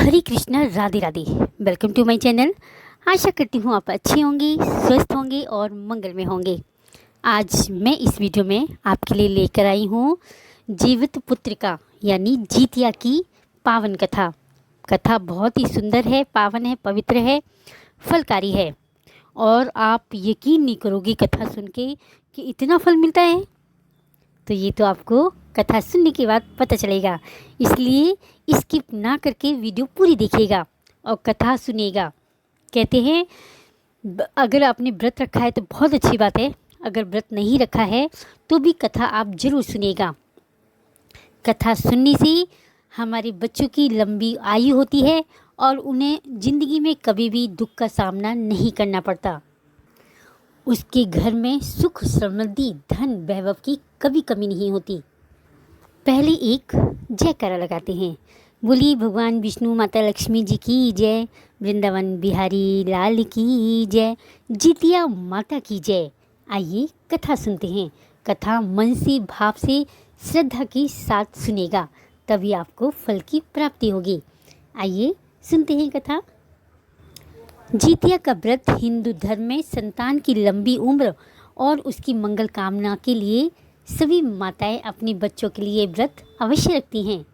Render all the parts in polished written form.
Hare Krishna, Radhe Radhe. Welcome to my channel. आशा करती हूँ आप अच्छे होंगे, स्वस्थ होंगे और मंगल में होंगे। आज मैं इस वीडियो में आपके लिए लेकर आई हूँ जीवित पुत्रिका यानी जीतिया की पावन कथा। कथा बहुत ही सुंदर है, पावन है, पवित्र है, फलकारी है और आप यकीन नहीं करोगे कथा सुन के कि इतना फल मिलता है। तो ये तो आपको कथा सुनने के बाद पता चलेगा, इसलिए स्किप ना करके वीडियो पूरी देखिएगा और कथा सुनिएगा। कहते हैं अगर आपने व्रत रखा है तो बहुत अच्छी बात है, अगर व्रत नहीं रखा है तो भी कथा आप ज़रूर सुनिएगा। कथा सुनने से हमारे बच्चों की लंबी आयु होती है और उन्हें ज़िंदगी में कभी भी दुख का सामना नहीं करना पड़ता। उसके घर में सुख, समृद्धि, धन, वैभव की कभी कमी नहीं होती। पहले एक जयकारा लगाते हैं। बोली भगवान विष्णु, माता लक्ष्मी जी की जय, वृंदावन बिहारी लाल की जय, जीतिया माता की जय। आइए कथा सुनते हैं। कथा मन से, भाव से, श्रद्धा के साथ सुनेगा, तभी आपको फल की प्राप्ति होगी। आइए सुनते हैं कथा। जीतिया का व्रत हिंदू धर्म में संतान की लंबी उम्र और उसकी मंगल कामना के लिए सभी माताएं अपने बच्चों के लिए व्रत अवश्य रखती हैं।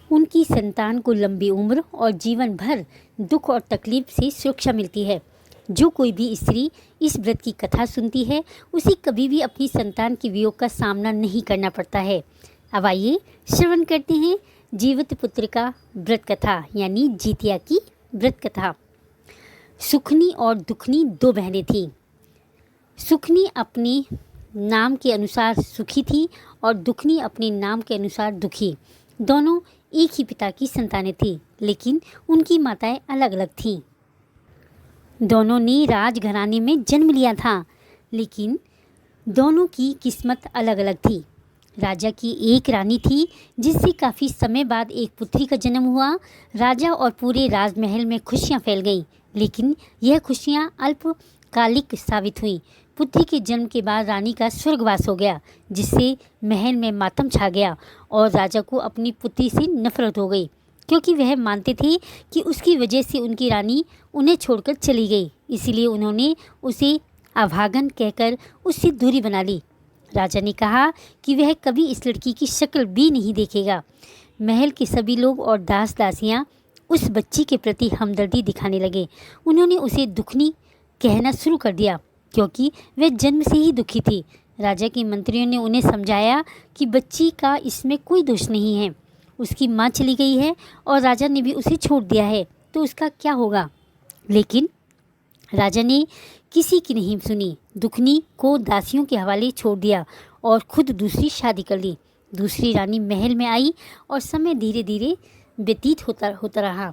उनकी संतान को लंबी उम्र और जीवन भर दुख और तकलीफ से सुरक्षा मिलती है। जो कोई भी स्त्री इस व्रत की कथा सुनती है उसे कभी भी अपनी संतान के वियोग का सामना नहीं करना पड़ता है। अब आइए श्रवण करते हैं जीवित पुत्रिका व्रत कथा यानी जीतिया की व्रत कथा। सुखनी और दुखनी दो बहनें थीं। सुखनी अपने नाम के अनुसार सुखी थी और दुखनी अपने नाम के अनुसार दुखी। दोनों एक ही पिता की संतानें थीं, लेकिन उनकी माताएं अलग अलग थीं। दोनों ने राजघराने में जन्म लिया था, लेकिन दोनों की किस्मत अलग अलग थी। राजा की एक रानी थी जिससे काफ़ी समय बाद एक पुत्री का जन्म हुआ। राजा और पूरे राजमहल में खुशियां फैल गईं, लेकिन यह खुशियां अल्पकालिक साबित हुईं। पुत्री के जन्म के बाद रानी का स्वर्गवास हो गया, जिससे महल में मातम छा गया और राजा को अपनी पुत्री से नफरत हो गई, क्योंकि वह मानते थे कि उसकी वजह से उनकी रानी उन्हें छोड़कर चली गई। इसीलिए उन्होंने उसे अभागन कहकर उससे दूरी बना ली। राजा ने कहा कि वह कभी इस लड़की की शक्ल भी नहीं देखेगा। महल के सभी लोग और दास दासियाँ उस बच्ची के प्रति हमदर्दी दिखाने लगे। उन्होंने उसे दुखनी कहना शुरू कर दिया, क्योंकि वह जन्म से ही दुखी थी। राजा के मंत्रियों ने उन्हें समझाया कि बच्ची का इसमें कोई दोष नहीं है, उसकी माँ चली गई है और राजा ने भी उसे छोड़ दिया है, तो उसका क्या होगा। लेकिन राजा ने किसी की नहीं सुनी। दुखनी को दासियों के हवाले छोड़ दिया और खुद दूसरी शादी कर ली। दूसरी रानी महल में आई और समय धीरे धीरे व्यतीत होता रहा।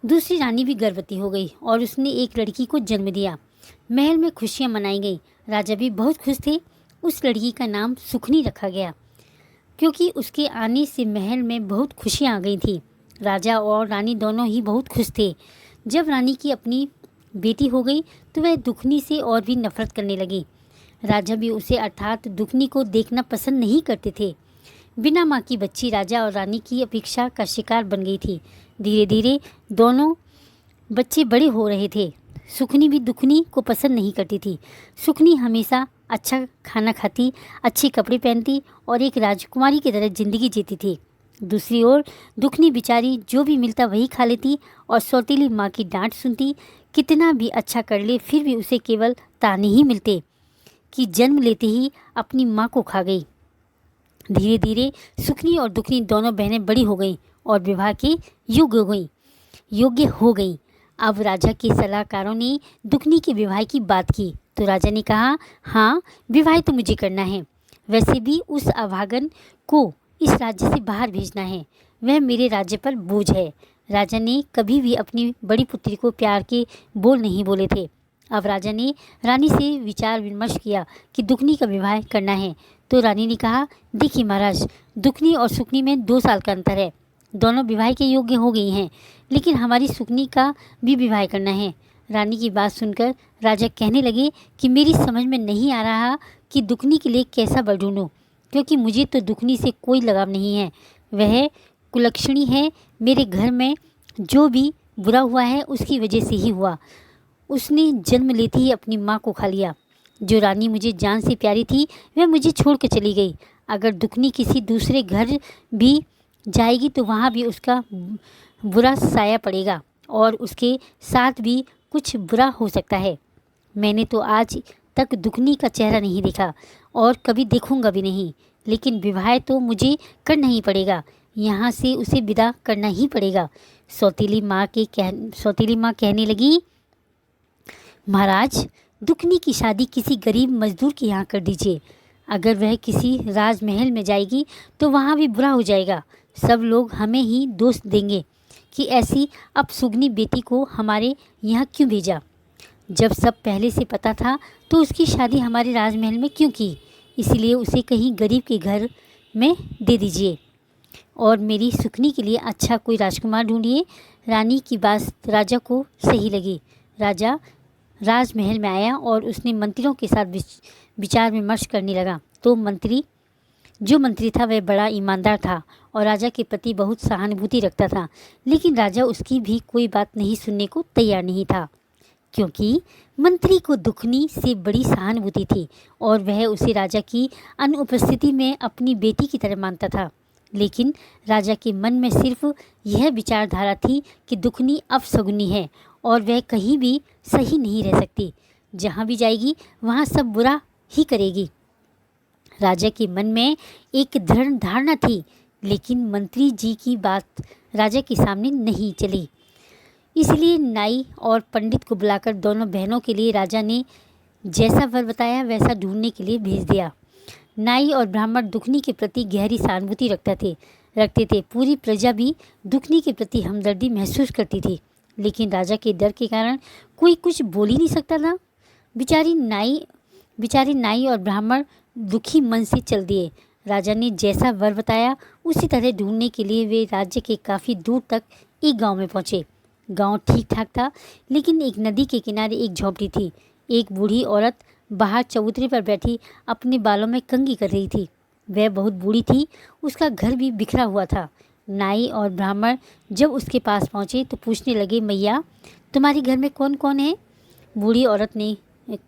दूसरी रानी भी गर्भवती हो गई और उसने एक लड़की को जन्म दिया। महल में खुशियां मनाई गई। राजा भी बहुत खुश थे। उस लड़की का नाम सुखनी रखा गया, क्योंकि उसके आने से महल में बहुत खुशियां आ गई थी। राजा और रानी दोनों ही बहुत खुश थे। जब रानी की अपनी बेटी हो गई तो वह दुखनी से और भी नफरत करने लगी। राजा भी उसे अर्थात दुखनी को देखना पसंद नहीं करते थे। बिना माँ की बच्ची राजा और रानी की अपेक्षा का शिकार बन गई थी। धीरे धीरे दोनों बच्चे बड़े हो रहे थे। सुखनी भी दुखनी को पसंद नहीं करती थी। सुखनी हमेशा अच्छा खाना खाती, अच्छे कपड़े पहनती और एक राजकुमारी की तरह जिंदगी जीती थी। दूसरी ओर दुखनी बेचारी जो भी मिलता वही खा लेती और सौतीली माँ की डांट सुनती। कितना भी अच्छा कर ले फिर भी उसे केवल ताने ही मिलते कि जन्म लेते ही अपनी माँ को खा गई। धीरे धीरे सुखनी और दुखनी दोनों बहनें बड़ी हो गईं और विवाह के योग्य हो गईं। अब राजा के सलाहकारों ने दुखनी के विवाह की बात की तो राजा ने कहा, हाँ, विवाह तो मुझे करना है। वैसे भी उस अभागन को इस राज्य से बाहर भेजना है, वह मेरे राज्य पर बोझ है। राजा ने कभी भी अपनी बड़ी पुत्री को प्यार के बोल नहीं बोले थे। अब राजा ने रानी से विचार विमर्श किया कि दुखनी का विवाह करना है। तो रानी ने कहा, देखिए महाराज, दुखनी और सुखनी में 2 साल का अंतर है। दोनों विवाह के योग्य हो गई हैं, लेकिन हमारी सुखनी का भी विवाह करना है। रानी की बात सुनकर राजा कहने लगे कि मेरी समझ में नहीं आ रहा कि दुखनी के लिए कैसा वर ढूंढूं, क्योंकि मुझे तो दुखनी से कोई लगाव नहीं है। वह कुलक्षणी है। मेरे घर में जो भी बुरा हुआ है उसकी वजह से ही हुआ। उसने जन्म लेते ही अपनी माँ को खा लिया। जो रानी मुझे जान से प्यारी थी वह मुझे छोड़ कर चली गई। अगर दुखनी किसी दूसरे घर भी जाएगी तो वहाँ भी उसका बुरा साया पड़ेगा और उसके साथ भी कुछ बुरा हो सकता है। मैंने तो आज तक दुखनी का चेहरा नहीं देखा और कभी देखूंगा भी नहीं, लेकिन विवाह तो मुझे करना ही पड़ेगा। यहाँ से उसे विदा करना ही पड़ेगा। सौतीली माँ कहने लगी, महाराज, दुखनी की शादी किसी गरीब मजदूर के यहाँ कर दीजिए। अगर वह किसी राजमहल में जाएगी तो वहाँ भी बुरा हो जाएगा। सब लोग हमें ही दोष देंगे कि ऐसी अपसुगनी बेटी को हमारे यहाँ क्यों भेजा। जब सब पहले से पता था तो उसकी शादी हमारे राजमहल में क्यों की। इसलिए उसे कहीं गरीब के घर में दे दीजिए और मेरी सुकनी के लिए अच्छा कोई राजकुमार ढूंढिए। रानी की बात राजा को सही लगी। राजा राजमहल में आया और उसने मंत्रियों के साथ विचार विमर्श करने लगा। तो जो मंत्री था वह बड़ा ईमानदार था और राजा के प्रति बहुत सहानुभूति रखता था, लेकिन राजा उसकी भी कोई बात नहीं सुनने को तैयार नहीं था, क्योंकि मंत्री को दुखनी से बड़ी सहानुभूति थी और वह उसे राजा की अनुपस्थिति में अपनी बेटी की तरह मानता था। लेकिन राजा के मन में सिर्फ यह विचारधारा थी कि दुखनी अपशगुनी है और वह कहीं भी सही नहीं रह सकती। जहाँ भी जाएगी वहाँ सब बुरा ही करेगी। राजा के मन में एक दृढ़ धारणा थी, लेकिन मंत्री जी की बात राजा के सामने नहीं चली। इसलिए नाई और पंडित को बुलाकर दोनों बहनों के लिए राजा ने जैसा वर बताया वैसा ढूंढने के लिए भेज दिया। नाई और ब्राह्मण दुखनी के प्रति गहरी सहानुभूति रखते थे। पूरी प्रजा भी दुखनी के प्रति हमदर्दी महसूस करती थी, लेकिन राजा के डर के कारण कोई कुछ बोल ही नहीं सकता था। बेचारे नाई और ब्राह्मण दुखी मन से चल दिए। राजा ने जैसा वर बताया उसी तरह ढूंढने के लिए वे राज्य के काफ़ी दूर तक एक गांव में पहुंचे। गांव ठीक ठाक था, लेकिन एक नदी के किनारे एक झोपड़ी थी। एक बूढ़ी औरत बाहर चबूतरे पर बैठी अपने बालों में कंघी कर रही थी। वह बहुत बूढ़ी थी, उसका घर भी बिखरा हुआ था। नाई और ब्राह्मण जब उसके पास पहुँचे तो पूछने लगे, मैया, तुम्हारे घर में कौन कौन है? बूढ़ी औरत ने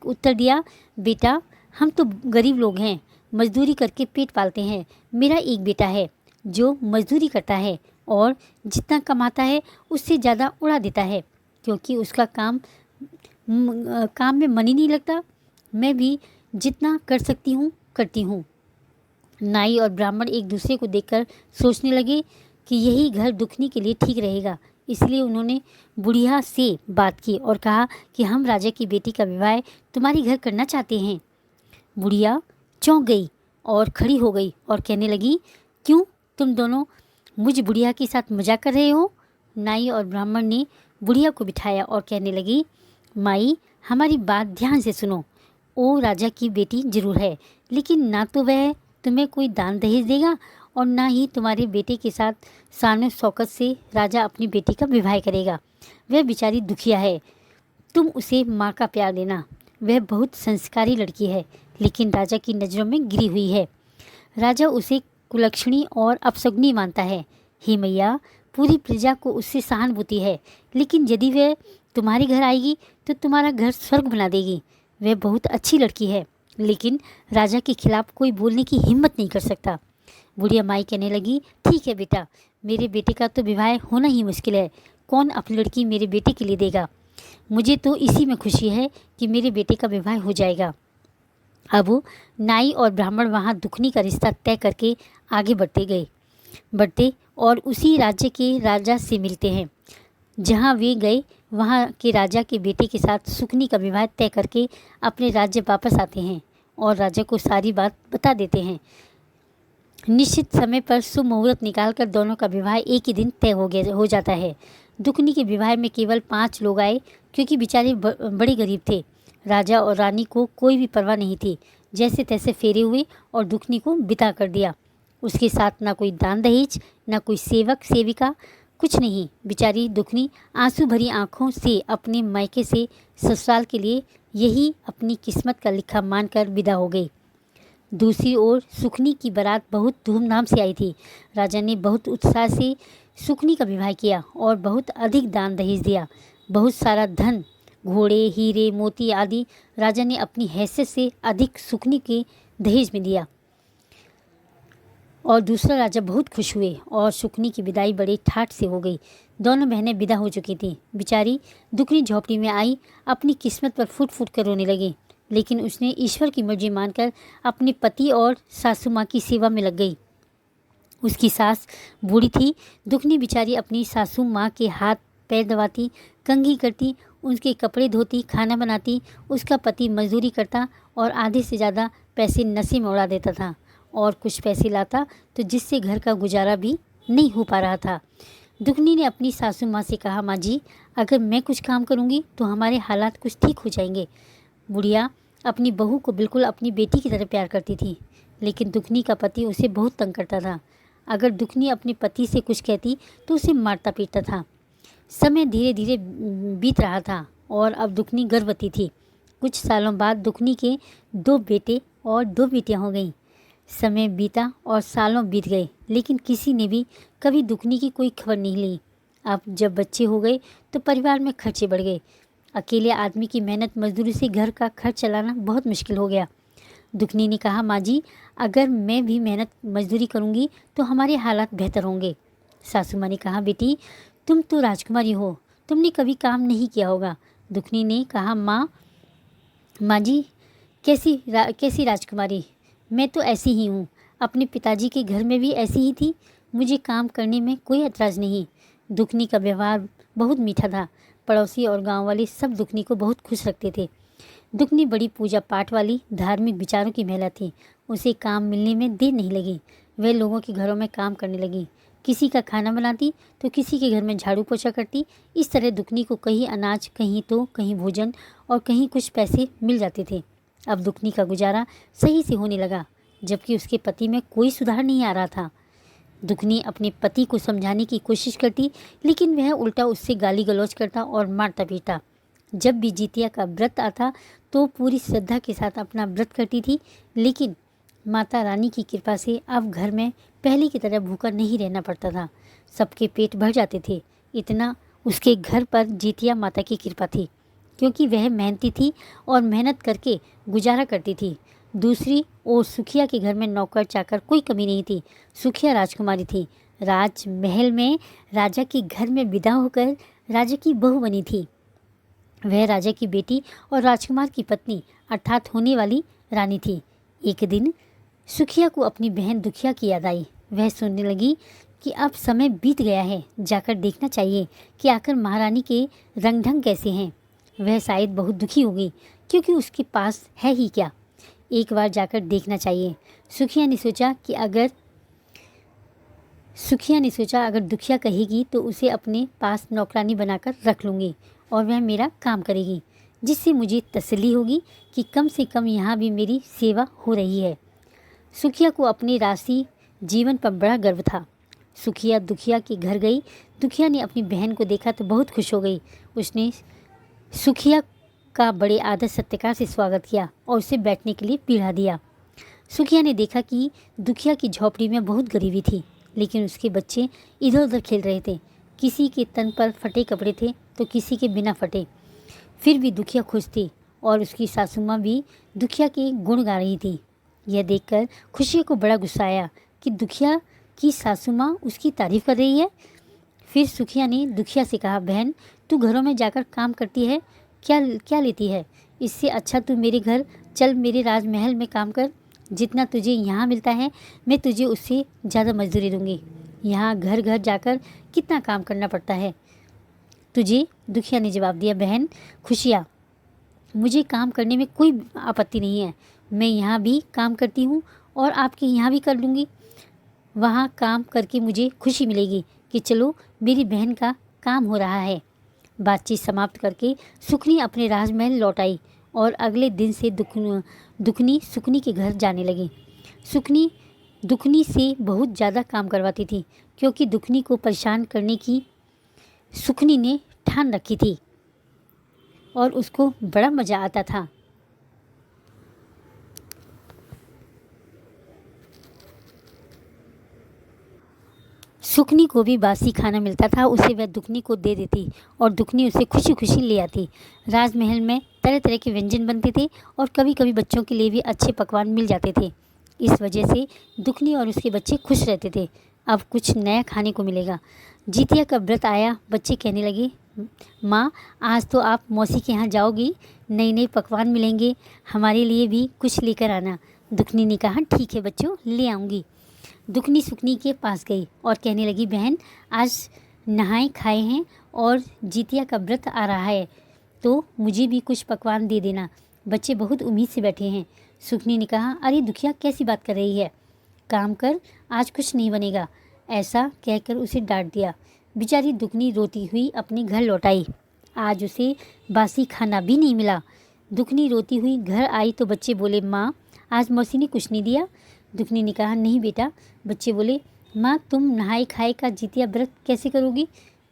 उत्तर दिया, बेटा, हम तो गरीब लोग हैं, मजदूरी करके पेट पालते हैं। मेरा एक बेटा है जो मजदूरी करता है और जितना कमाता है उससे ज़्यादा उड़ा देता है, क्योंकि उसका काम में मन ही नहीं लगता। मैं भी जितना कर सकती हूँ करती हूँ। नाई और ब्राह्मण एक दूसरे को देखकर सोचने लगे कि यही घर दुखनी के लिए ठीक रहेगा। इसलिए उन्होंने बुढ़िया से बात की और कहा कि हम राजा की बेटी का विवाह तुम्हारे घर करना चाहते हैं। बुढ़िया चौंक गई और खड़ी हो गई और कहने लगी, क्यों, तुम दोनों मुझ बुढ़िया के साथ मजाक कर रहे हो? नाई और ब्राह्मण ने बुढ़िया को बिठाया और कहने लगी, माई, हमारी बात ध्यान से सुनो। वो राजा की बेटी जरूर है, लेकिन ना तो वह तुम्हें कोई दान दहेज देगा और ना ही तुम्हारे बेटे के साथ शान शौकत से राजा अपनी बेटी का विवाह करेगा। वह बेचारी दुखिया है, तुम उसे माँ का प्यार देना। वह बहुत संस्कारी लड़की है, लेकिन राजा की नज़रों में गिरी हुई है। राजा उसे कुलक्षणी और अपशगुनी मानता है। हे मैया, पूरी प्रजा को उससे सहानुभूति है, लेकिन यदि वह तुम्हारे घर आएगी तो तुम्हारा घर स्वर्ग बना देगी। वह बहुत अच्छी लड़की है, लेकिन राजा के खिलाफ कोई बोलने की हिम्मत नहीं कर सकता। बुढ़िया माई कहने लगी, ठीक है बेटा, मेरे बेटे का तो विवाह होना ही मुश्किल है। कौन अपनी लड़की मेरे बेटे के लिए देगा? मुझे तो इसी में खुशी है कि मेरे बेटे का विवाह हो जाएगा। अब नाई और ब्राह्मण वहाँ दुखनी का रिश्ता तय करके आगे बढ़ते और उसी राज्य के राजा से मिलते हैं। जहाँ वे गए वहाँ के राजा के बेटे के साथ सुकनी का विवाह तय करके अपने राज्य वापस आते हैं और राजा को सारी बात बता देते हैं। निश्चित समय पर शुभ मुहूर्त निकालकर दोनों का विवाह एक ही दिन तय हो जाता है। दुखनी के विवाह में केवल 5 लोग आए, क्योंकि बेचारे बड़े गरीब थे। राजा और रानी को कोई भी परवाह नहीं थी। जैसे तैसे फेरे हुए और दुखनी को बिता कर दिया। उसके साथ ना कोई दान दहेज, ना कोई सेवक सेविका, कुछ नहीं। बेचारी दुखनी आंसू भरी आंखों से अपने मायके से ससुराल के लिए यही अपनी किस्मत का लिखा मानकर विदा हो गई। दूसरी ओर सुखनी की बारात बहुत धूमधाम से आई थी। राजा ने बहुत उत्साह से सुकनी का विवाह किया और बहुत अधिक दान दहेज दिया। बहुत सारा धन, घोड़े, हीरे, मोती आदि राजा ने अपनी हैसियत से अधिक सुकनी के दहेज में दिया। और दूसरा राजा बहुत खुश हुए और सुकनी की विदाई बड़े ठाठ से हो गई। दोनों बहनें विदा हो चुकी थीं। बेचारी दुखनी झोपड़ी में आई, अपनी किस्मत पर फूट फूट कर रोने लगी। लेकिन उसने ईश्वर की मर्जी मानकर अपने पति और सासू माँ की सेवा में लग गई। उसकी सास बूढ़ी थी। दुखनी बेचारी अपनी सासू माँ के हाथ पैर दबाती, कंघी करती, उनके कपड़े धोती, खाना बनाती। उसका पति मजदूरी करता और आधे से ज़्यादा पैसे नशे में उड़ा देता था और कुछ पैसे लाता तो जिससे घर का गुजारा भी नहीं हो पा रहा था। दुखनी ने अपनी सासू माँ से कहा, माँ जी, अगर मैं कुछ काम करूँगी तो हमारे हालात कुछ ठीक हो जाएंगे। बुढ़िया अपनी बहू को बिल्कुल अपनी बेटी की तरह प्यार करती थी, लेकिन दुखनी का पति उसे बहुत तंग करता था। अगर दुखनी अपने पति से कुछ कहती तो उसे मारता पीटता था। समय धीरे धीरे बीत रहा था और अब दुखनी गर्भवती थी। कुछ सालों बाद दुखनी के 2 बेटे और 2 बेटियां हो गईं। समय बीता और सालों बीत गए, लेकिन किसी ने भी कभी दुखनी की कोई खबर नहीं ली। अब जब बच्चे हो गए तो परिवार में खर्चे बढ़ गए। अकेले आदमी की मेहनत मजदूरी से घर का खर्च चलाना बहुत मुश्किल हो गया। दुखनी ने कहा, माँ जी, अगर मैं भी मेहनत मजदूरी करूँगी तो हमारे हालात बेहतर होंगे। सासू माँ ने कहा, बेटी, तुम तो राजकुमारी हो, तुमने कभी काम नहीं किया होगा। दुखनी ने कहा, माँ जी, कैसी राजकुमारी, मैं तो ऐसी ही हूँ। अपने पिताजी के घर में भी ऐसी ही थी। मुझे काम करने में कोई एतराज़ नहीं। दुखनी का व्यवहार बहुत मीठा था। पड़ोसी और गांव वाले सब दुखनी को बहुत खुश रखते थे। दुखनी बड़ी पूजा पाठ वाली धार्मिक विचारों की महिला थी। उसे काम मिलने में देर नहीं लगी। वह लोगों के घरों में काम करने लगी। किसी का खाना बनाती तो किसी के घर में झाड़ू पोछा करती। इस तरह दुखनी को कहीं अनाज, कहीं भोजन और कहीं कुछ पैसे मिल जाते थे। अब दुखनी का गुजारा सही से होने लगा, जबकि उसके पति में कोई सुधार नहीं आ रहा था। दुखनी अपने पति को समझाने की कोशिश करती, लेकिन वह उल्टा उससे गाली गलौज करता और मारता पीटता। जब भी जितिया का व्रत आता तो पूरी श्रद्धा के साथ अपना व्रत करती थी, लेकिन माता रानी की कृपा से अब घर में पहले की तरह भूखा नहीं रहना पड़ता था। सबके पेट भर जाते थे। इतना उसके घर पर जितिया माता की कृपा थी, क्योंकि वह मेहनती थी और मेहनत करके गुजारा करती थी। दूसरी ओर सुखिया के घर में नौकर चाकर कोई कमी नहीं थी। सुखिया राजकुमारी थी। राजमहल में राजा के घर में विदा होकर राजा की बहू बनी थी। वह राजा की बेटी और राजकुमार की पत्नी अर्थात होने वाली रानी थी। एक दिन सुखिया को अपनी बहन दुखिया की याद आई। वह सोचने लगी कि अब समय बीत गया है, जाकर देखना चाहिए कि आखिर महारानी के रंग ढंग कैसे हैं। वह शायद बहुत दुखी होगी, क्योंकि उसके पास है ही क्या। एक बार जाकर देखना चाहिए। सुखिया ने सोचा अगर दुखिया कहेगी तो उसे अपने पास नौकरानी बनाकर रख लूँगी और वह मेरा काम करेगी, जिससे मुझे तसल्ली होगी कि कम से कम यहाँ भी मेरी सेवा हो रही है। सुखिया को अपने राशि जीवन पर बड़ा गर्व था। सुखिया दुखिया के घर गई। दुखिया ने अपनी बहन को देखा तो बहुत खुश हो गई। उसने सुखिया का बड़े आदर सत्कार से स्वागत किया और उसे बैठने के लिए पीढ़ा दिया। सुखिया ने देखा कि दुखिया की झोपड़ी में बहुत गरीबी थी, लेकिन उसके बच्चे इधर उधर खेल रहे थे। किसी के तन पर फटे कपड़े थे तो किसी के बिना फटे। फिर भी दुखिया खुश थी और उसकी सासू माँ भी दुखिया के गुण गा रही थी। यह देखकर खुशिया को बड़ा गुस्सा आया कि दुखिया की सासू माँ उसकी तारीफ कर रही है। फिर सुखिया ने दुखिया से कहा, बहन, तू घरों में जाकर काम करती है, क्या लेती है? इससे अच्छा तू मेरे घर चल, मेरे राजमहल में काम कर। जितना तुझे यहाँ मिलता है मैं तुझे उससे ज़्यादा मजदूरी दूँगी। यहाँ घर घर जाकर कितना काम करना पड़ता है तुझे। दुखिया ने जवाब दिया, बहन खुशिया, मुझे काम करने में कोई आपत्ति नहीं है। मैं यहाँ भी काम करती हूँ और आपके यहाँ भी कर लूँगी। वहाँ काम करके मुझे खुशी मिलेगी कि चलो मेरी बहन का काम हो रहा है। बातचीत समाप्त करके सुखनी अपने राजमहल लौट आई और अगले दिन से दुखनी सुखनी के घर जाने लगी। सुखनी दुखनी से बहुत ज़्यादा काम करवाती थी, क्योंकि दुखनी को परेशान करने की सुखनी ने ठान रखी थी और उसको बड़ा मज़ा आता था। सुकनी को भी बासी खाना मिलता था, उसे वह दुखनी को दे देती और दुखनी उसे खुशी खुशी ले आती। राजमहल में तरह तरह के व्यंजन बनते थे और कभी कभी बच्चों के लिए भी अच्छे पकवान मिल जाते थे। इस वजह से दुखनी और उसके बच्चे खुश रहते थे। अब कुछ नया खाने को मिलेगा। जितिया का व्रत आया। बच्चे कहने लगे, माँ आज तो आप मौसी के यहाँ जाओगी, नए नए पकवान मिलेंगे, हमारे लिए भी कुछ लेकर आना। दुखनी ने कहा, ठीक है बच्चों, ले आऊँगी। दुखनी सुकनी के पास गई और कहने लगी, बहन आज नहाए खाए हैं और जितिया का व्रत आ रहा है, तो मुझे भी कुछ पकवान दे देना, बच्चे बहुत उम्मीद से बैठे हैं। सुकनी ने कहा, अरे दुखिया कैसी बात कर रही है, काम कर, आज कुछ नहीं बनेगा। ऐसा कहकर उसे डांट दिया। बेचारी दुखनी रोती हुई अपने घर लौट आई। आज उसे बासी खाना भी नहीं मिला। दुखनी रोती हुई घर आई तो बच्चे बोले, माँ आज मौसी ने कुछ नहीं दिया। दुखनी ने कहा, नहीं बेटा। बच्चे बोले, माँ तुम नहाए खाए का जितिया व्रत कैसे करोगी,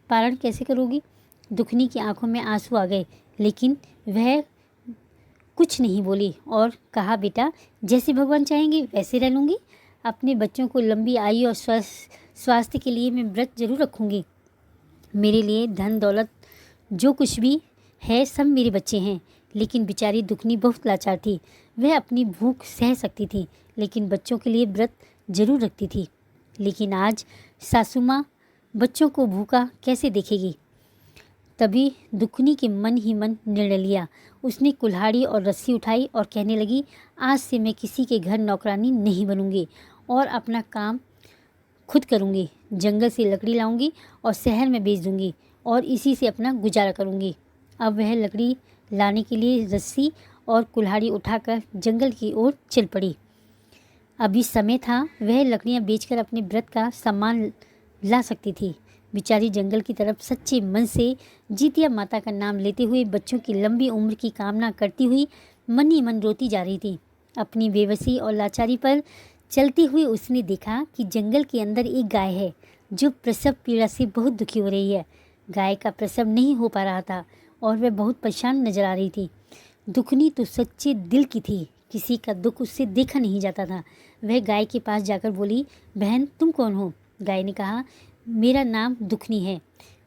पारण कैसे करोगी। दुखनी की आंखों में आंसू आ गए, लेकिन वह कुछ नहीं बोली और कहा, बेटा जैसे भगवान चाहेंगे वैसे रह लूँगी। अपने बच्चों को लंबी आयु और स्वास्थ्य के लिए मैं व्रत जरूर रखूँगी। मेरे लिए धन दौलत जो कुछ भी है सब मेरे बच्चे हैं। लेकिन बेचारी दुखनी बहुत लाचार थी। वह अपनी भूख सह सकती थी, लेकिन बच्चों के लिए व्रत जरूर रखती थी। लेकिन आज सासू माँ बच्चों को भूखा कैसे देखेगी। तभी दुखनी के मन ही मन निर्णय लिया। उसने कुल्हाड़ी और रस्सी उठाई और कहने लगी, आज से मैं किसी के घर नौकरानी नहीं बनूंगी और अपना काम खुद करूंगी। जंगल से लकड़ी लाऊंगी और शहर में बेच दूंगी और इसी से अपना गुजारा करूंगी। अब वह लकड़ी लाने के लिए रस्सी और कुल्हाड़ी उठाकर जंगल की ओर चल पड़ी। अभी समय था, वह लकड़ियां बेचकर अपने व्रत का सामान ला सकती थी। बेचारी जंगल की तरफ सच्चे मन से जितिया माता का नाम लेते हुए बच्चों की लंबी उम्र की कामना करती हुई मन ही मन रोती जा रही थी। अपनी बेबसी और लाचारी पर चलते हुए उसने देखा कि जंगल के अंदर एक गाय है जो प्रसव पीड़ा से बहुत दुखी हो रही है। गाय का प्रसव नहीं हो पा रहा था और वह बहुत परेशान नजर आ रही थी। दुखनी तो सच्चे दिल की थी, किसी का दुख उससे देखा नहीं जाता था। वह गाय के पास जाकर बोली, बहन तुम कौन हो। गाय ने कहा, मेरा नाम दुखनी है।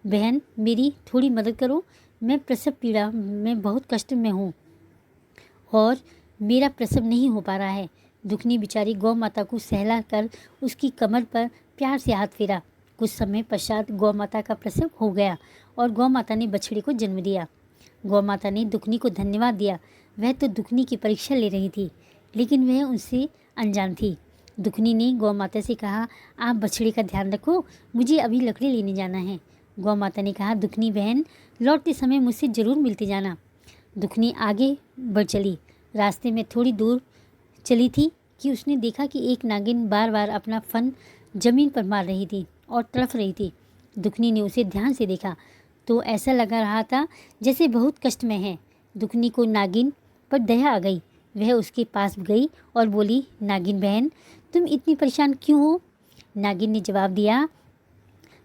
बहन मेरी थोड़ी मदद करो, मैं प्रसव पीड़ा में बहुत कष्ट में हूँ और मेरा प्रसव नहीं हो पा रहा है। दुखनी बेचारी गौ माता को सहला कर उसकी कमर पर प्यार से हाथ फेरा। कुछ समय पश्चात गौ माता का प्रसव हो गया और गौ माता ने बछड़े को जन्म दिया। गौ माता ने दुखनी को धन्यवाद दिया। वह तो दुखनी की परीक्षा ले रही थी, लेकिन वह उनसे अनजान थी। दुखनी ने गौ माता से कहा, आप बछड़े का ध्यान रखो, मुझे अभी लकड़ी लेने जाना है। गौ माता ने कहा, दुखनी बहन लौटते समय मुझसे ज़रूर मिलते जाना। दुखनी आगे बढ़ चली। रास्ते में थोड़ी दूर चली थी कि उसने देखा कि एक नागिन बार बार अपना फन जमीन पर मार रही थी और तड़फ रही थी। दुखनी ने उसे ध्यान से देखा तो ऐसा लगा रहा था जैसे बहुत कष्ट में है। दुखनी को नागिन पर दया आ गई। वह उसके पास गई और बोली, नागिन बहन तुम इतनी परेशान क्यों हो। नागिन ने जवाब दिया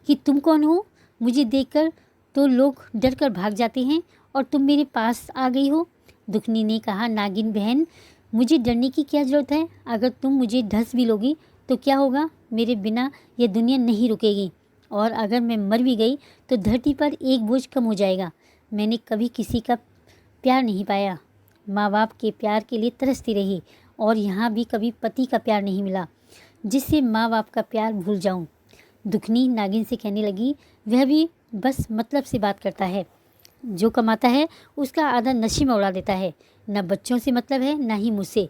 कि तुम कौन हो, मुझे देखकर तो लोग डर कर भाग जाते हैं और तुम मेरे पास आ गई हो। दुखनी ने कहा, नागिन बहन मुझे डरने की क्या ज़रूरत है, अगर तुम मुझे ढस भी लोगी तो क्या होगा, मेरे बिना यह दुनिया नहीं रुकेगी और अगर मैं मर भी गई तो धरती पर एक बोझ कम हो जाएगा। मैंने कभी किसी का प्यार नहीं पाया, माँ बाप के प्यार के लिए तरसती रही और यहाँ भी कभी पति का प्यार नहीं मिला जिससे माँ बाप का प्यार भूल जाऊँ। दुखनी नागिन से कहने लगी, वह भी बस मतलब से बात करता है, जो कमाता है उसका आधा नशे में उड़ा देता है, न बच्चों से मतलब है न ही मुझसे।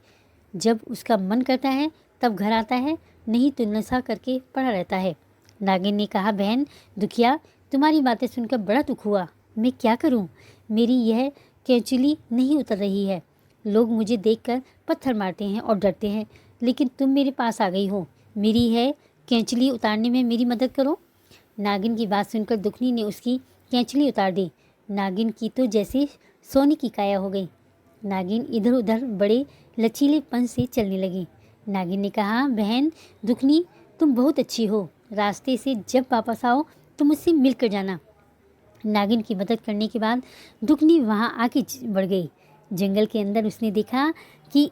जब उसका मन करता है तब घर आता है, नहीं तो नशा करके पड़ा रहता है। नागिन ने कहा, बहन दुखिया तुम्हारी बातें सुनकर बड़ा दुख हुआ, मैं क्या करूं, मेरी यह कैंचुली नहीं उतर रही है। लोग मुझे देखकर पत्थर मारते हैं और डरते हैं, लेकिन तुम मेरे पास आ गई हो, मेरी है कैंचुली उतारने में मेरी मदद करो। नागिन की बात सुनकर दुखनी ने उसकी कैंचुली उतार दी। नागिन की तो जैसे सोने की काया हो गई। नागिन इधर उधर बड़े लचीलेपन से चलने लगी। नागिन ने कहा, बहन दुखनी तुम बहुत अच्छी हो, रास्ते से जब वापस आओ तो मुझसे मिलकर जाना। नागिन की मदद करने के बाद दुखनी वहाँ आगे बढ़ गई। जंगल के अंदर उसने देखा कि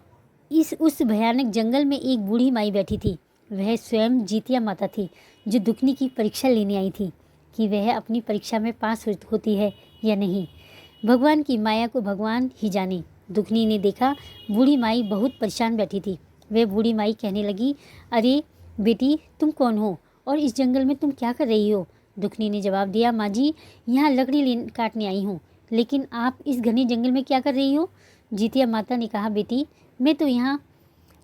उस भयानक जंगल में एक बूढ़ी माई बैठी थी। वह स्वयं जीतिया माता थी जो दुखनी की परीक्षा लेने आई थी कि वह अपनी परीक्षा में पास होती है या नहीं। भगवान की माया को भगवान ही जाने। दुखनी ने देखा बूढ़ी माई बहुत परेशान बैठी थी। वह बूढ़ी माई कहने लगी, अरे बेटी, तुम कौन हो और इस जंगल में तुम क्या कर रही हो? दुखनी ने जवाब दिया, माँ जी, यहाँ लकड़ी काटने आई हूँ, लेकिन आप इस घने जंगल में क्या कर रही हो? जीतिया माता ने कहा, बेटी, मैं तो यहाँ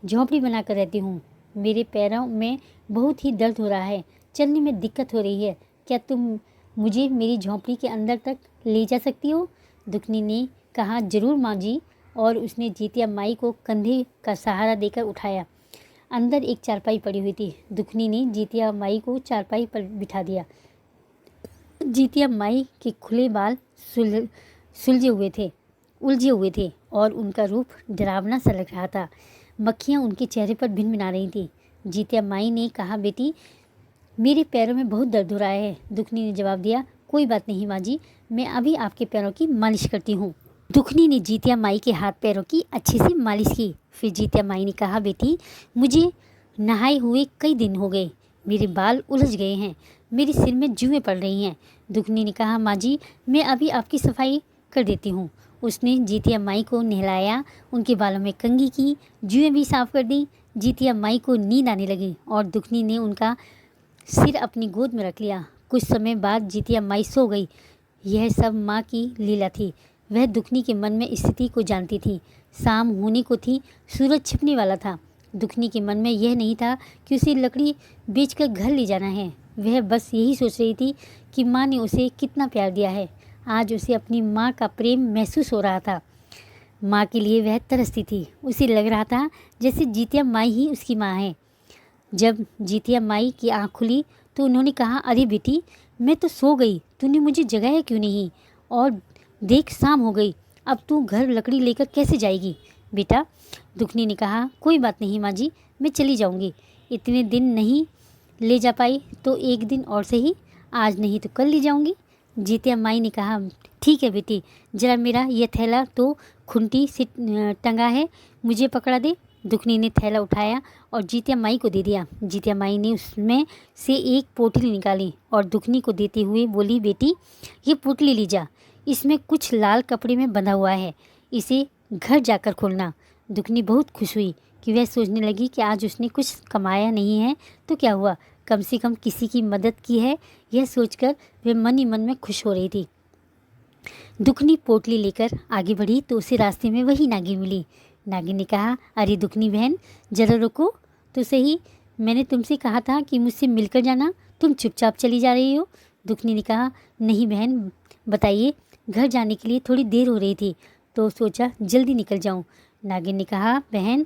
झोंपड़ी बनाकर रहती हूँ। मेरे पैरों में बहुत ही दर्द हो रहा है, चलने में दिक्कत हो रही है। क्या तुम मुझे मेरी झोंपड़ी के अंदर तक ले जा सकती हो? दुखनी ने कहा, जरूर माँ जी, और उसने जीतिया माई को कंधे का सहारा देकर उठाया। अंदर एक चारपाई पड़ी हुई थी। दुखनी ने जीतिया माई को चारपाई पर बिठा दिया। जीतिया माई के खुले बाल उलझे हुए थे और उनका रूप डरावना सा लग रहा था। मक्खियाँ उनके चेहरे पर भिनभिना रही थी। जीतिया माई ने कहा, बेटी, मेरे पैरों में बहुत दर्द हो रहा है। दुखनी ने जवाब दिया, कोई बात नहीं माँ जी, मैं अभी आपके पैरों की मालिश करती हूँ। दुखनी ने जीतिया माई के हाथ पैरों की अच्छे से मालिश की। फिर जीतिया माई ने कहा, बेटी, मुझे नहाए हुए कई दिन हो गए, मेरे बाल उलझ गए हैं, मेरे सिर में जुएँ पड़ रही हैं। दुखनी ने कहा, माँ जी, मैं अभी आपकी सफाई कर देती हूँ। उसने जीतिया माई को नहलाया, उनके बालों में कंघी की, जुएँ भी साफ कर दी। जीतिया माई को नींद आने लगी और दुखनी ने उनका सिर अपनी गोद में रख लिया। कुछ समय बाद जीतिया माई सो गई। यह सब माँ की लीला थी। वह दुखनी के मन में स्थिति को जानती थी। शाम होने को थी, सूरज छिपने वाला था। दुखनी के मन में यह नहीं था कि उसे लकड़ी बेचकर घर ले जाना है। वह बस यही सोच रही थी कि माँ ने उसे कितना प्यार दिया है। आज उसे अपनी माँ का प्रेम महसूस हो रहा था। माँ के लिए वह तरसती थी। उसे लग रहा था जैसे जीतिया माई ही उसकी माँ है। जब जीतिया माई की आँख खुली तो उन्होंने कहा, अरे बेटी, मैं तो सो गई, तूने मुझे जगाया क्यों नहीं? और देख, शाम हो गई, अब तू घर लकड़ी लेकर कैसे जाएगी? बेटा, दुखनी ने कहा, कोई बात नहीं माँ जी, मैं चली जाऊँगी। इतने दिन नहीं ले जा पाई तो एक दिन और सही, आज नहीं तो कल ले जाऊँगी। जीतिया माई ने कहा, ठीक है बेटी, जरा मेरा यह थैला तो खुंटी से टंगा है, मुझे पकड़ा दे। दुखनी ने थैला उठाया और जीतिया माई को दे दिया। जीतिया माई ने उसमें से एक पोटली निकाली और दुखनी को देते हुए बोली, बेटी, ये पोटली ले जा, इसमें कुछ लाल कपड़े में बंधा हुआ है, इसे घर जाकर खोलना। दुखनी बहुत खुश हुई कि वह सोचने लगी कि आज उसने कुछ कमाया नहीं है तो क्या हुआ, कम से कम किसी की मदद की है। यह सोचकर वह मन ही मन में खुश हो रही थी। दुखनी पोटली लेकर आगे बढ़ी तो उसे रास्ते में वही नागिन मिली। नागिन ने कहा, अरे दुखनी बहन, जरा रुको तो सही, मैंने तुमसे कहा था कि मुझसे मिलकर जाना, तुम चुपचाप चली जा रही हो। दुखनी ने कहा, नहीं बहन, बताइए, घर जाने के लिए थोड़ी देर हो रही थी तो सोचा जल्दी निकल जाऊं। नागिन ने कहा, बहन,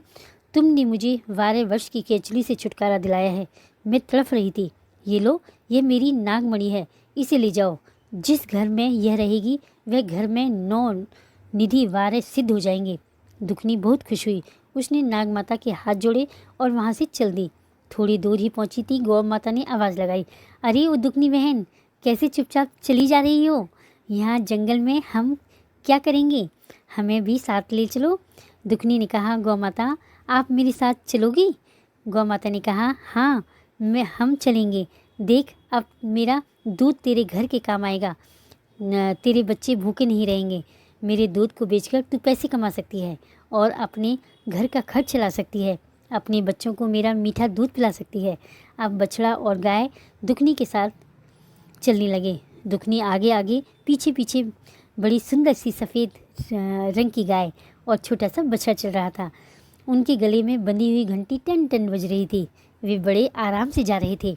तुमने मुझे 12 वर्ष की केचली से छुटकारा दिलाया है, मैं तड़फ रही थी। ये लो, यह मेरी नागमणि है, इसे ले जाओ। जिस घर में यह रहेगी वह घर में 9 निधि वारे सिद्ध हो जाएंगे। दुखनी बहुत खुश हुई। उसने नाग माता के हाथ जोड़े और वहाँ से चल दी। थोड़ी दूर ही पहुँची थी, गौ माता ने आवाज़ लगाई, अरे वो दुखनी बहन, कैसे चुपचाप चली जा रही हो? यहाँ जंगल में हम क्या करेंगे, हमें भी साथ ले चलो। दुखनी ने कहा, गौ माता, आप मेरे साथ चलोगी? गौ माता ने कहा, हाँ, हम चलेंगे। देख, अब मेरा दूध तेरे घर के काम आएगा, तेरे बच्चे भूखे नहीं रहेंगे। मेरे दूध को बेचकर तू पैसे कमा सकती है और अपने घर का खर्च चला सकती है, अपने बच्चों को मेरा मीठा दूध पिला सकती है। अब बछड़ा और गाय दुखनी के साथ चलने लगे। दुखनी आगे आगे, पीछे पीछे बड़ी सुंदर सी सफ़ेद रंग की गाय और छोटा सा बछड़ा चल रहा था। उनके गले में बंधी हुई घंटी टन टन बज रही थी। वे बड़े आराम से जा रहे थे।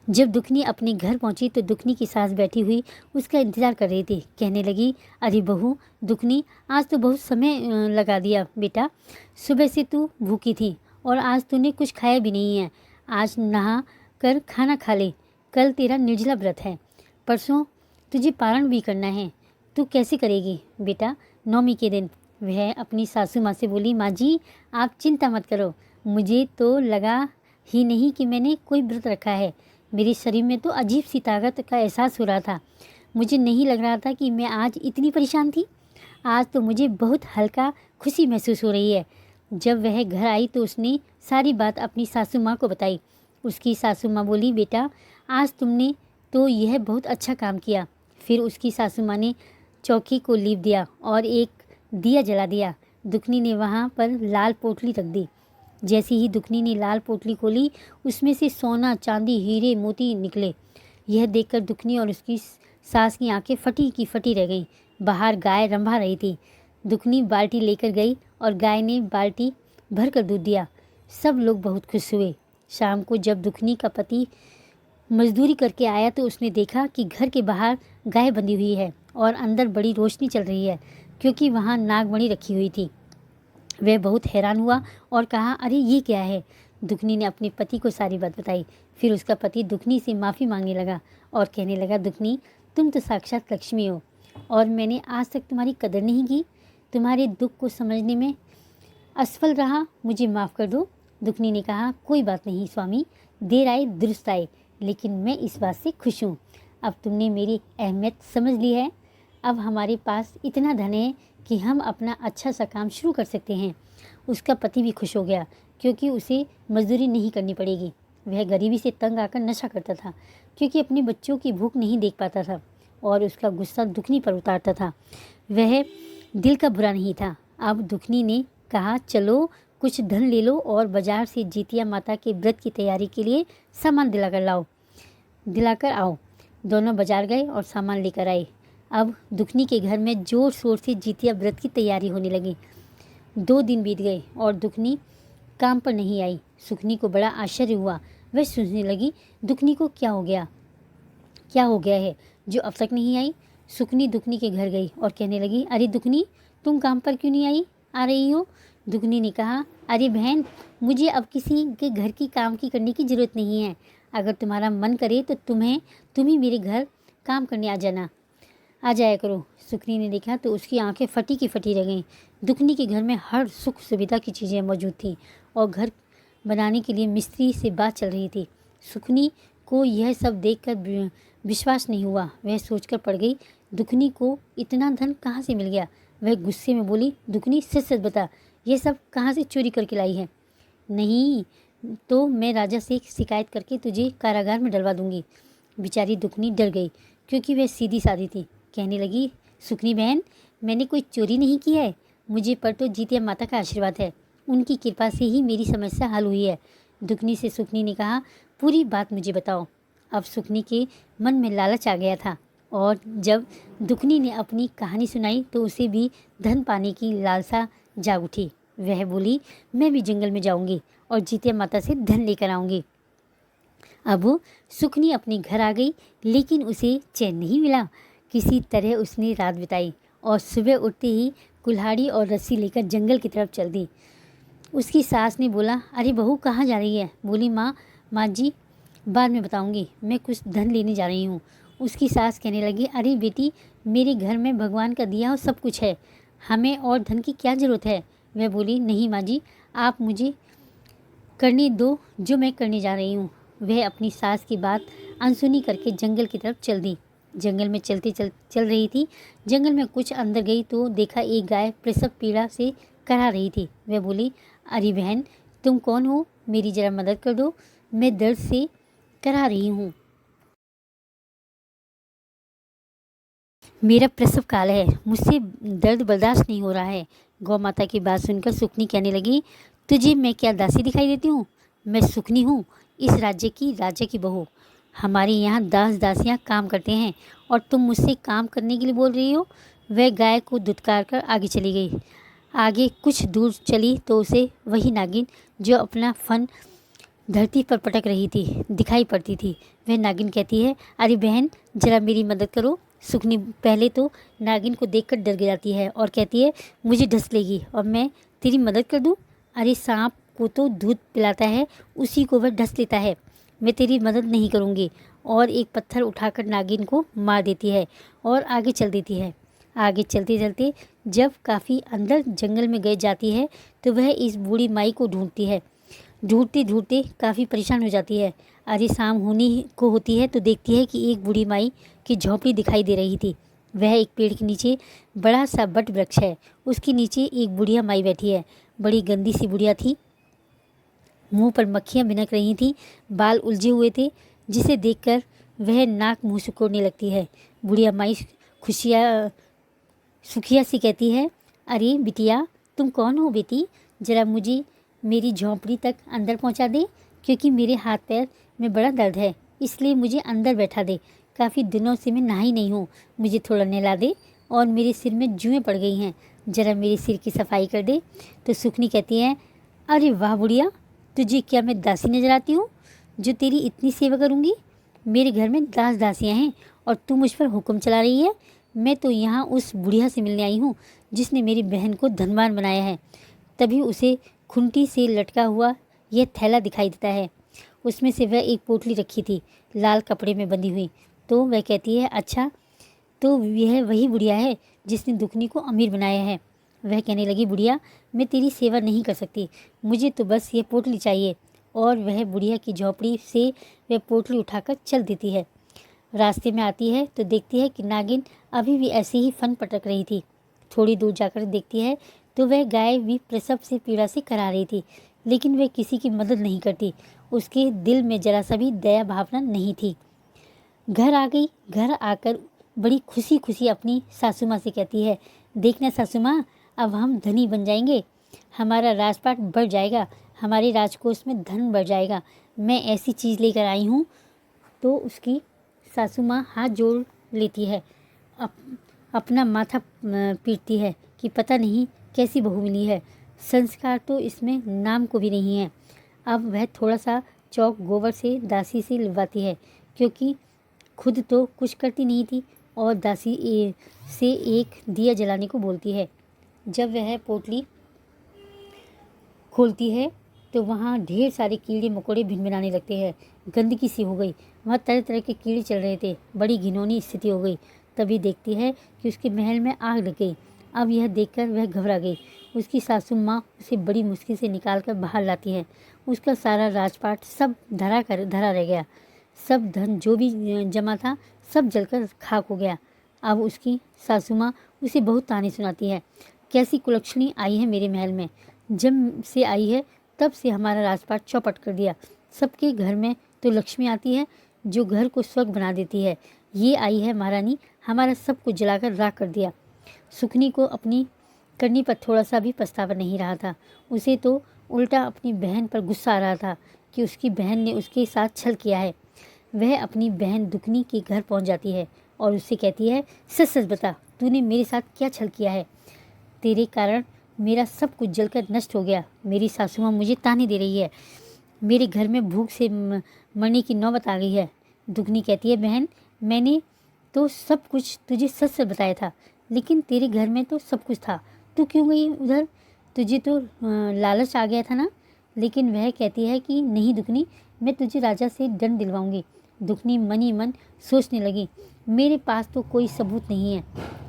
जब दुखनी अपने घर पहुंची तो दुखनी की सास बैठी हुई उसका इंतज़ार कर रही थी। कहने लगी, अरे बहू दुखनी, आज तो बहुत समय लगा दिया बेटा, सुबह से तू भूखी थी और आज तूने कुछ खाया भी नहीं है। आज नहा कर खाना खा ले, कल तेरा निर्जला व्रत है, परसों तुझे पारण भी करना है। तू कैसे करेगी बेटा नौमी के दिन? वह अपनी सासू माँ से बोली, माँ जी, आप चिंता मत करो, मुझे तो लगा ही नहीं कि मैंने कोई व्रत रखा है। मेरे शरीर में तो अजीब सी ताकत का एहसास हो रहा था। मुझे नहीं लग रहा था कि मैं आज इतनी परेशान थी। आज तो मुझे बहुत हल्का खुशी महसूस हो रही है। जब वह घर आई तो उसने सारी बात अपनी सासू माँ को बताई। उसकी सासू माँ बोली, बेटा आज तुमने तो यह बहुत अच्छा काम किया। फिर उसकी सासू माँ ने चौकी को लीप दिया और एक दिया जला दिया। दुखनी ने वहाँ पर लाल पोटली रख दी। जैसे ही दुखनी ने लाल पोटली खोली, उसमें से सोना, चांदी, हीरे, मोती निकले। यह देखकर दुखनी और उसकी सास की आंखें फटी की फटी रह गईं। बाहर गाय रंभा रही थी। दुखनी बाल्टी लेकर गई और गाय ने बाल्टी भरकर दूध दिया। सब लोग बहुत खुश हुए। शाम को जब दुखनी का पति मजदूरी करके आया तो उसने देखा कि घर के बाहर गाय बंधी हुई है और अंदर बड़ी रोशनी चल रही है, क्योंकि वहाँ नागमणि रखी हुई थी। वह बहुत हैरान हुआ और कहा, अरे ये क्या है। दुखनी ने अपने पति को सारी बात बताई। फिर उसका पति दुखनी से माफ़ी मांगने लगा और कहने लगा, दुखनी तुम तो साक्षात लक्ष्मी हो और मैंने आज तक तुम्हारी कदर नहीं की। तुम्हारे दुख को समझने में असफल रहा, मुझे माफ़ कर दो। दुखनी ने कहा, कोई बात नहीं स्वामी, देर आए दुरुस्त आए, लेकिन मैं इस बात से खुश हूँ। अब तुमने मेरी अहमियत समझ ली है। अब हमारे पास इतना धन है कि हम अपना अच्छा सा काम शुरू कर सकते हैं। उसका पति भी खुश हो गया, क्योंकि उसे मजदूरी नहीं करनी पड़ेगी। वह गरीबी से तंग आकर नशा करता था, क्योंकि अपने बच्चों की भूख नहीं देख पाता था और उसका गुस्सा दुखनी पर उतारता था। वह दिल का बुरा नहीं था। अब दुखनी ने कहा, चलो कुछ धन ले लो और बाजार से जितिया माता के व्रत की तैयारी के लिए सामान दिलाकर आओ। दोनों बाजार गए और सामान लेकर आए। अब दुखनी के घर में जोर शोर से जितिया व्रत की तैयारी होने लगी। 2 दिन बीत गए और दुखनी काम पर नहीं आई। सुखनी को बड़ा आश्चर्य हुआ। वह सोचने लगी, दुखनी को क्या हो गया है जो अब तक नहीं आई। सुखनी दुखनी के घर गई और कहने लगी, अरे दुखनी तुम काम पर क्यों नहीं आ रही हो। दुखनी ने कहा, अरे बहन, मुझे अब किसी के घर की काम की करने की ज़रूरत नहीं है। अगर तुम्हारा मन करे तो तुम ही मेरे घर काम करने आ जाया करो। सुखनी ने देखा तो उसकी आंखें फटी की फटी रह गईं। दुखनी के घर में हर सुख सुविधा की चीज़ें मौजूद थीं और घर बनाने के लिए मिस्त्री से बात चल रही थी। सुखनी को यह सब देखकर विश्वास नहीं हुआ। वह सोचकर पड़ गई, दुखनी को इतना धन कहाँ से मिल गया। वह गुस्से में बोली, दुखनी सच सच बता, यह सब कहाँ से चोरी करके लाई है। नहीं तो मैं राजा से शिकायत करके तुझे कारागार में डलवा दूंगी। बेचारी दुखनी डर गई, क्योंकि वह सीधी सादी थी। कहने लगी, सुखनी बहन, मैंने कोई चोरी नहीं की है। मुझे पर तो जितिया माता का आशीर्वाद है। उनकी कृपा से ही मेरी समस्या हल हुई है। दुखनी से सुखनी ने कहा, पूरी बात मुझे बताओ। अब सुखनी के मन में लालच आ गया था और जब दुखनी ने अपनी कहानी सुनाई तो उसे भी धन पाने की लालसा जाग उठी। वह बोली, मैं भी जंगल में जाऊंगी और जितिया माता से धन लेकर आऊंगी। अब सुखनी अपने घर आ गई, लेकिन उसे चैन नहीं मिला। किसी तरह उसने रात बिताई और सुबह उठते ही कुल्हाड़ी और रस्सी लेकर जंगल की तरफ चल दी। उसकी सास ने बोला, अरे बहू कहाँ जा रही है। बोली, माँ जी बाद में बताऊंगी, मैं कुछ धन लेने जा रही हूँ। उसकी सास कहने लगी, अरे बेटी, मेरे घर में भगवान का दिया हुआ सब कुछ है, हमें और धन की क्या ज़रूरत है। वह बोली, नहीं माँ जी, आप मुझे करने दो जो मैं करने जा रही हूँ। वह अपनी सास की बात अनसुनी करके जंगल की तरफ चल दी। जंगल में चल रही थी। जंगल में कुछ अंदर गई तो देखा एक गाय प्रसव पीड़ा से करा रही थी। वह बोली, अरे बहन, तुम कौन हो, मेरी ज़रा मदद कर दो, मैं दर्द से करा रही हूँ। मेरा प्रसव काल है, मुझसे दर्द बर्दाश्त नहीं हो रहा है। गौ माता की बात सुनकर सुखनी कहने लगी, तुझे मैं क्या दासी दिखाई देती हूँ। मैं सुखनी हूँ, इस राजा की बहू। हमारे यहाँ दास दासियाँ काम करते हैं और तुम मुझसे काम करने के लिए बोल रही हो। वह गाय को धुतकार कर आगे चली गई। आगे कुछ दूर चली तो उसे वही नागिन जो अपना फन धरती पर पटक रही थी दिखाई पड़ती थी। वह नागिन कहती है, अरे बहन, जरा मेरी मदद करो। सुखनी पहले तो नागिन को देखकर डर जाती है और कहती है, मुझे डस लेगी और मैं तेरी मदद कर दूं। अरे सांप को तो दूध पिलाता है, उसी को वह डस लेता है, मैं तेरी मदद नहीं करूँगी। और एक पत्थर उठाकर नागिन को मार देती है और आगे चल देती है। आगे चलते चलते जब काफ़ी अंदर जंगल में गए जाती है तो वह इस बूढ़ी माई को ढूंढती है। ढूंढते ढूंढते काफ़ी परेशान हो जाती है। अरे शाम होने को होती है तो देखती है कि एक बूढ़ी माई की झोंपड़ी दिखाई दे रही थी। वह एक पेड़ के नीचे बड़ा सा बट वृक्ष है, उसके नीचे एक बुढ़िया माई बैठी है। बड़ी गंदी सी बुढ़िया थी, मुंह पर मक्खियाँ भिनक रही थीं, बाल उलझे हुए थे, जिसे देखकर वह नाक मुंह सिकोड़ने लगती है। बुढ़िया माई सुखिया सी कहती है, अरे बिटिया, तुम कौन हो बेटी? जरा मुझे मेरी झोंपड़ी तक अंदर पहुंचा दे, क्योंकि मेरे हाथ पैर में बड़ा दर्द है, इसलिए मुझे अंदर बैठा दे। काफ़ी दिनों से मैं नहाई नहीं हूँ, मुझे थोड़ा नहला दे, और मेरे सिर में जुएँ पड़ गई हैं, जरा मेरे सिर की सफाई कर दे। तो सुखनी कहती है, अरे वाह बुढ़िया, तुझे क्या मैं दासी नजर आती हूँ जो तेरी इतनी सेवा करूँगी? मेरे घर में दास दासियाँ हैं और तू मुझ पर हुक्म चला रही है। मैं तो यहाँ उस बुढ़िया से मिलने आई हूँ जिसने मेरी बहन को धनवान बनाया है। तभी उसे खुंटी से लटका हुआ यह थैला दिखाई देता है, उसमें से वह एक पोटली रखी थी, लाल कपड़े में बंधी हुई। तो वह कहती है, अच्छा, तो यह वही बुढ़िया है जिसने दुखनी को अमीर बनाया है। वह कहने लगी, बुढ़िया, मैं तेरी सेवा नहीं कर सकती, मुझे तो बस ये पोटली चाहिए। और वह बुढ़िया की झोंपड़ी से वह पोटली उठाकर चल देती है। रास्ते में आती है तो देखती है कि नागिन अभी भी ऐसे ही फन पटक रही थी। थोड़ी दूर जाकर देखती है तो वह गाय भी प्रसव से पीड़ा से करा रही थी, लेकिन वह किसी की मदद नहीं करती। उसके दिल में जरा सा भी दया भावना नहीं थी। घर आ गई। घर आकर बड़ी खुशी खुशी अपनी सासू माँ से कहती है, देखना सासू माँ, अब हम धनी बन जाएंगे, हमारा राजपाट बढ़ जाएगा, हमारे राजकोष में धन बढ़ जाएगा, मैं ऐसी चीज़ लेकर आई हूँ। तो उसकी सासू माँ हाथ जोड़ लेती है, अपना माथा पीटती है कि पता नहीं कैसी बहू मिली है, संस्कार तो इसमें नाम को भी नहीं है। अब वह थोड़ा सा चौक गोबर से दासी से लिखवाती है, क्योंकि खुद तो कुछ करती नहीं थी, और दासी से एक दिया जलाने को बोलती है। जब वह पोटली खोलती है तो वहाँ ढेर सारे कीड़े मकोड़े भिनभिनाने लगते हैं। गंदगी सी हो गई, वहाँ तरह तरह के कीड़े चल रहे थे। बड़ी घिनौनी स्थिति हो गई। तभी देखती है कि उसके महल में आग लग गई। अब यह देखकर वह घबरा गई। उसकी सासू माँ उसे बड़ी मुश्किल से निकाल कर बाहर लाती है। उसका सारा राजपाट सब धरा रह गया। सब धन जो भी जमा था सब जलकर खाक हो गया। अब उसकी सासू माँ उसे बहुत ताने सुनाती है, कैसी कुलक्षणी आई है मेरे महल में, जब से आई है तब से हमारा राजपाट चौपट कर दिया। सबके घर में तो लक्ष्मी आती है जो घर को स्वर्ग बना देती है, ये आई है महारानी, हमारा सब कुछ जलाकर राख कर दिया। सुखनी को अपनी करनी पर थोड़ा सा भी पछतावा नहीं रहा था। उसे तो उल्टा अपनी बहन पर गुस्सा आ रहा था कि उसकी बहन ने उसके साथ छल किया है। वह अपनी बहन दुखनी के घर पहुंच जाती है और उससे कहती है, सच सच बता, तूने मेरे साथ क्या छल किया है? तेरे कारण मेरा सब कुछ जलकर नष्ट हो गया। मेरी सासू माँ मुझे ताने दे रही है, मेरे घर में भूख से मरने की नौबत आ गई है। दुगनी कहती है, बहन, मैंने तो सब कुछ तुझे सच सच बताया था, लेकिन तेरे घर में तो सब कुछ था, तू क्यों गई उधर? तुझे तो लालच आ गया था ना? लेकिन वह कहती है कि नहीं दुगनी, मैं तुझे राजा से दंड दिलवाऊंगी। दुगनी मन ही मन सोचने लगी, मेरे पास तो कोई सबूत नहीं है,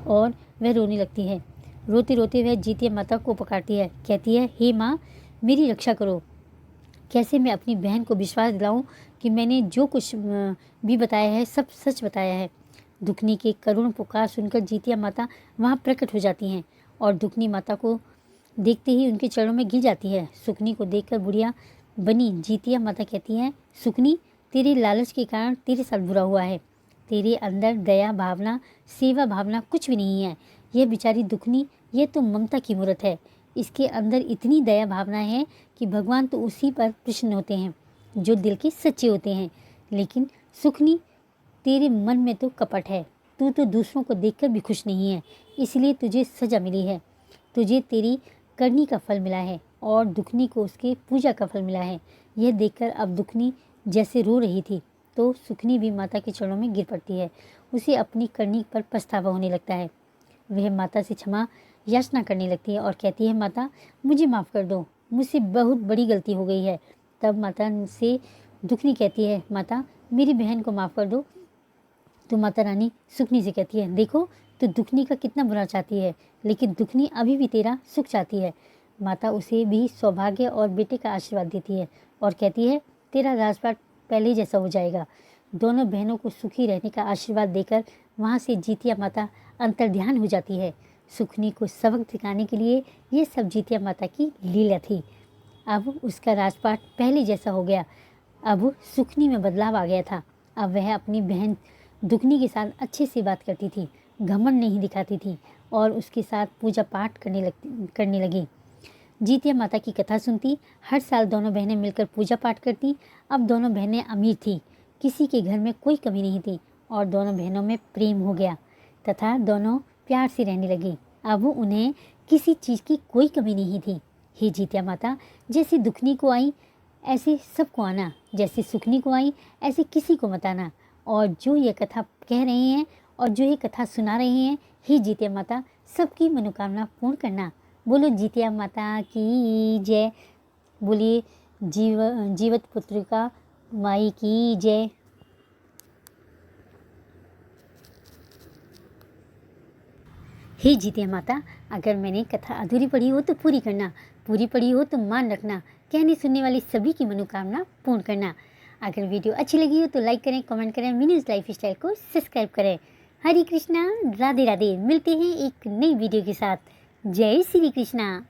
और वह रोने लगती है। रोते रोते वह जीतिया माता को पुकारती है, कहती है, हे माँ, मेरी रक्षा करो। कैसे मैं अपनी बहन को विश्वास दिलाऊं कि मैंने जो कुछ भी बताया है सब सच बताया है। दुखनी के करुण पुकार सुनकर जीतिया माता वहाँ प्रकट हो जाती हैं और दुखनी माता को देखते ही उनके चरणों में गिर जाती है। सुखनी को देखकर बुढ़िया बनी जीतिया माता कहती हैं, सुखनी, तेरे लालच के कारण तेरे साथ बुरा हुआ है। तेरे अंदर दया भावना सेवा भावना कुछ भी नहीं है। यह बेचारी दुखनी, यह तो ममता की मूर्त है। इसके अंदर इतनी दया भावना है कि भगवान तो उसी पर प्रसन्न होते हैं जो दिल के सच्चे होते हैं। लेकिन सुखनी, तेरे मन में तो कपट है, तू तो दूसरों को देखकर भी खुश नहीं है, इसलिए तुझे सजा मिली है। तुझे तेरी करनी का फल मिला है और दुखनी को उसके पूजा का फल मिला है। यह देखकर अब दुखनी जैसे रो रही थी तो सुखनी भी माता के चरणों में गिर पड़ती है। उसे अपनी करनी पर पछतावा होने लगता है। वह माता से क्षमा याचना करने लगती है और कहती है, माता, मुझे माफ़ कर दो, मुझसे बहुत बड़ी गलती हो गई है। तब माता से दुखनी कहती है, माता, मेरी बहन को माफ़ कर दो। तो माता रानी सुखनी से कहती है, देखो, तो दुखनी का कितना बुरा चाहती है, लेकिन दुखनी अभी भी तेरा सुख चाहती है। माता उसे भी सौभाग्य और बेटे का आशीर्वाद देती है और कहती है, तेरा राजपाट पहले जैसा हो जाएगा। दोनों बहनों को सुखी रहने का आशीर्वाद देकर वहाँ से जितिया माता अंतर्ध्यान हो जाती है। सुखनी को सबक सिखाने के लिए ये सब जितिया माता की लीला थी। अब उसका राजपाट पहले जैसा हो गया। अब सुखनी में बदलाव आ गया था। अब वह अपनी बहन दुखनी के साथ अच्छे से बात करती थी, घमंड नहीं दिखाती थी और उसके साथ पूजा पाठ करने लगी। जितिया माता की कथा सुनती। हर साल दोनों बहनें मिलकर पूजा पाठ करती। अब दोनों बहनें अमीर थी, किसी के घर में कोई कमी नहीं थी और दोनों बहनों में प्रेम हो गया तथा दोनों प्यार से रहने लगी। अब उन्हें किसी चीज़ की कोई कमी नहीं थी। हे जितिया माता, जैसे दुखनी को आई ऐसे सबको आना, जैसे सुखनी को आई ऐसे किसी को मत आना। और जो ये कथा कह रहे हैं और जो ये कथा सुना रहे हैं, हे जितिया माता, सबकी मनोकामना पूर्ण करना। बोलो जितिया माता की जय। बोलिए जीवत पुत्रिका माई की जय। हे जितिया माता, अगर मैंने कथा अधूरी पढ़ी हो तो पूरी करना, पूरी पढ़ी हो तो मान रखना, कहने सुनने वाली सभी की मनोकामना पूर्ण करना। अगर वीडियो अच्छी लगी हो तो लाइक करें, कमेंट करें, मिनीज लाइफ स्टाइल को सब्सक्राइब करें। हरे कृष्णा, राधे राधे। मिलते हैं एक नई वीडियो के साथ। जय श्री कृष्णा।